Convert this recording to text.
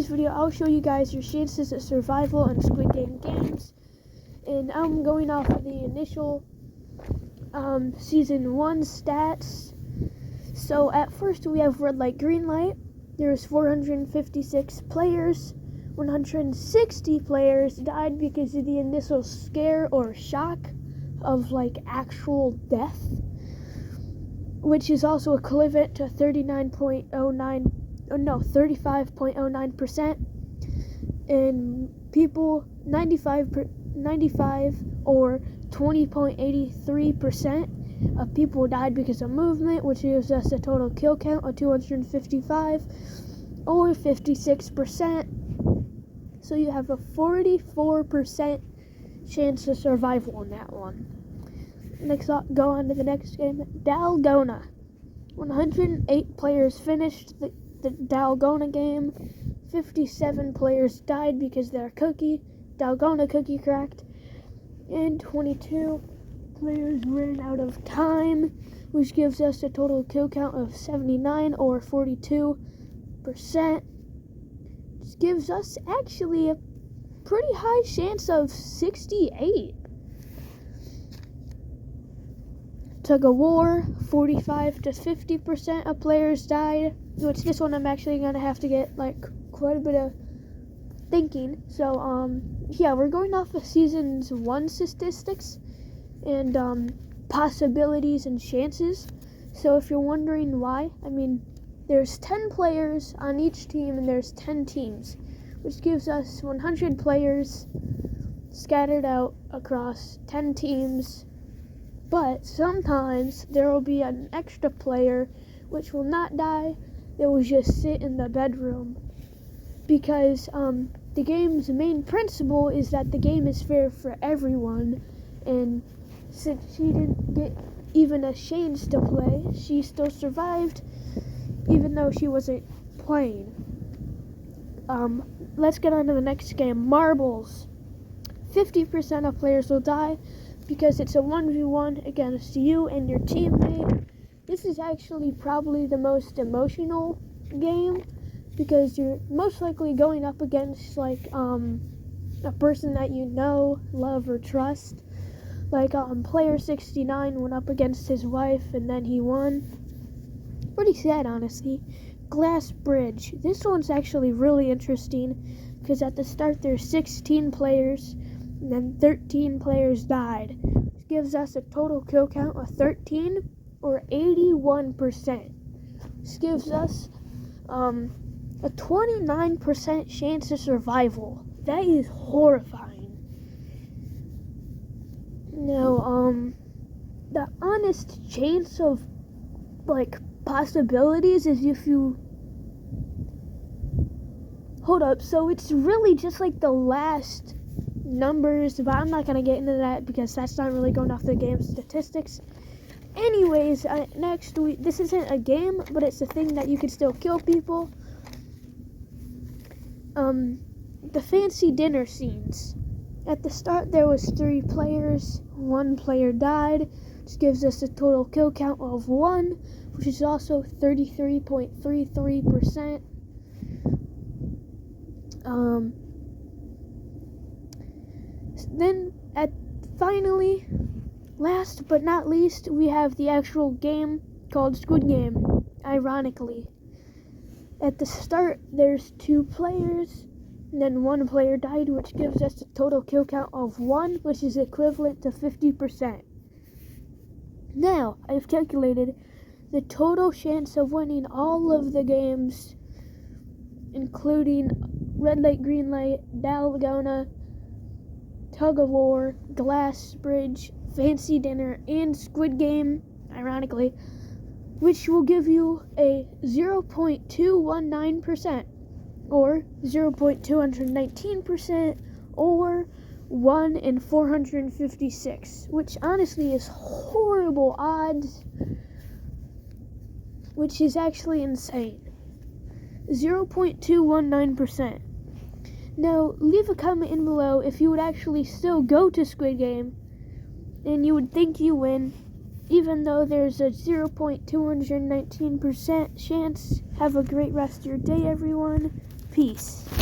today's video, I'll show you guys your chances at survival in Squid Game games. And I'm going off of the initial Season 1 stats. So at first we have red light, green light. There's 456 players. 160 players died because of the initial scare or shock of actual death, which is also equivalent to 35.09%, and people 95 or 20.83% of people died because of movement, which gives us a total kill count of 255 or 56%. So you have a 44% chance of survival on that one. Next, go on to the next game. Dalgona. 108 players finished the Dalgona game. 57 players died because their Dalgona cookie cracked. And 22 players ran out of time, which gives us a total kill count of 79 or 42%. Which gives us actually a pretty high chance of 68. Tug of War, 45 to 50% of players died, which this one I'm actually going to have to get quite a bit of thinking. So yeah, we're going off of Seasons 1 statistics and possibilities and chances. So if you're wondering why, there's 10 players on each team and there's 10 teams, which gives us 100 players scattered out across 10 teams. But sometimes there will be an extra player which will not die. They will just sit in the bedroom, because the game's main principle is that the game is fair for everyone, and since she didn't get even a chance to play, she still survived even though she wasn't playing. Let's get on to the next game. Marbles. 50% of players will die because it's a 1v1 against you and your teammate. This is actually probably the most emotional game, because you're most likely going up against a person that you know, love, or trust. Player 69 went up against his wife and then he won. Pretty sad, honestly. Glass Bridge. This one's actually really interesting because at the start there's 16 players and then 13 players died, which gives us a total kill count of 13 or 81%. This gives us a 29% chance of survival. That is horrifying. Now, the honest chance of possibilities is if you hold up. So it's really just the last numbers, but I'm not gonna get into that because that's not really going off the game statistics. Anyways, next this isn't a game, but it's a thing that you can still kill people. The fancy dinner scenes. At the start there was 3 players, 1 player died, which gives us a total kill count of 1, which is also 33.33%. Then finally, last but not least, we have the actual game called Squid Game. Ironically, at the start there's 2 players and then 1 player died, which gives us a total kill count of 1, which is equivalent to 50%. Now I've calculated the total chance of winning all of the games, including red light, green light, Dalgona, Tug of War, Glass Bridge, Fancy Dinner, and Squid Game, ironically, which will give you a 0.219%, or 0.219%, or 1 in 456, which honestly is horrible odds, which is actually insane. 0.219%. Now, leave a comment in below if you would actually still go to Squid Game and you would think you win, even though there's a 0.219% chance. Have a great rest of your day, everyone. Peace.